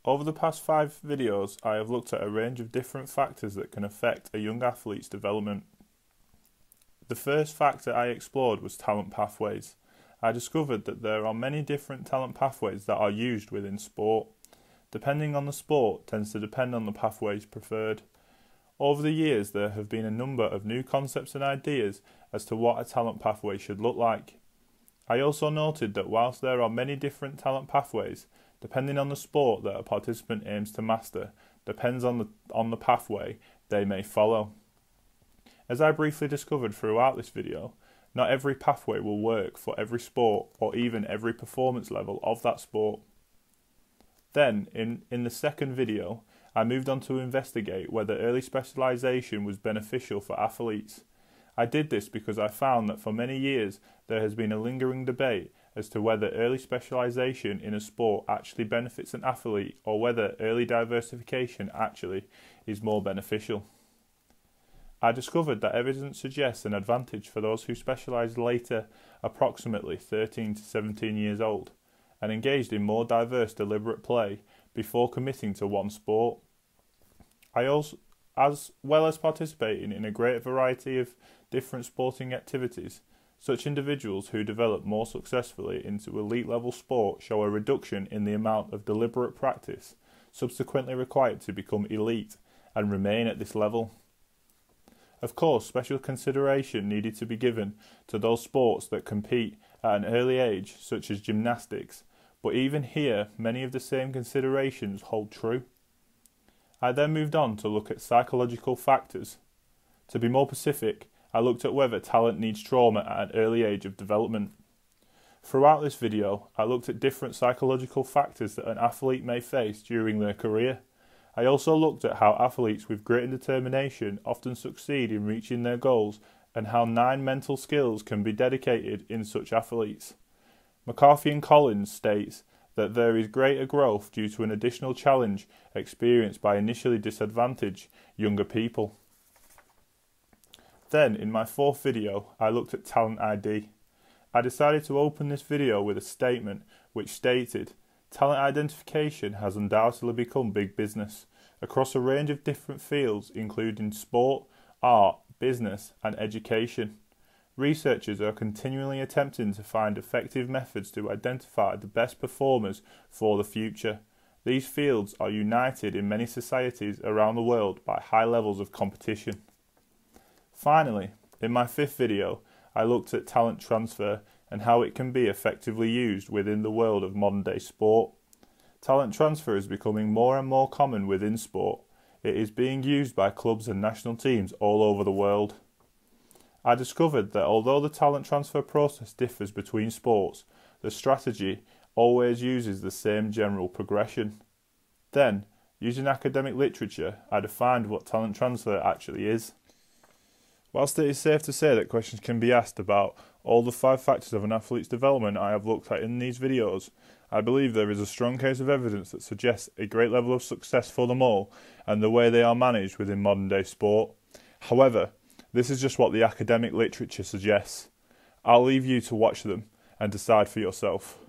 Over the past 5 videos, I have looked at a range of different factors that can affect a young athlete's development. The first factor I explored was talent pathways. I discovered that there are many different talent pathways that are used within sport. Depending on the sport tends to depend on the pathways preferred. Over the years, there have been a number of new concepts and ideas as to what a talent pathway should look like. I also noted that whilst there are many different talent pathways, depending on the sport that a participant aims to master, depends on the pathway they may follow. As I briefly discovered throughout this video, not every pathway will work for every sport or even every performance level of that sport. Then, in the second video, I moved on to investigate whether early specialization was beneficial for athletes. I did this because I found that for many years there has been a lingering debate as to whether early specialization in a sport actually benefits an athlete or whether early diversification actually is more beneficial. I discovered that evidence suggests an advantage for those who specialize later, approximately 13 to 17 years old, and engaged in more diverse deliberate play before committing to one sport. As well as participating in a great variety of different sporting activities, such individuals who develop more successfully into elite level sport show a reduction in the amount of deliberate practice subsequently required to become elite and remain at this level. Of course, special consideration needed to be given to those sports that compete at an early age, such as gymnastics, but even here, many of the same considerations hold true. I then moved on to look at psychological factors. To be more specific, I looked at whether talent needs trauma at an early age of development. Throughout this video, I looked at different psychological factors that an athlete may face during their career. I also looked at how athletes with greater determination often succeed in reaching their goals and how 9 mental skills can be dedicated in such athletes. McCarthy and Collins states that there is greater growth due to an additional challenge experienced by initially disadvantaged younger people. Then, in my fourth video, I looked at talent ID. I decided to open this video with a statement which stated, "Talent identification has undoubtedly become big business across a range of different fields including sport, art, business and education. Researchers are continually attempting to find effective methods to identify the best performers for the future. These fields are united in many societies around the world by high levels of competition." Finally, in my fifth video, I looked at talent transfer and how it can be effectively used within the world of modern day sport. Talent transfer is becoming more and more common within sport. It is being used by clubs and national teams all over the world. I discovered that although the talent transfer process differs between sports, the strategy always uses the same general progression. Then, using academic literature, I defined what talent transfer actually is. Whilst it is safe to say that questions can be asked about all the 5 factors of an athlete's development I have looked at in these videos, I believe there is a strong case of evidence that suggests a great level of success for them all and the way they are managed within modern day sport. However, this is just what the academic literature suggests. I'll leave you to watch them and decide for yourself.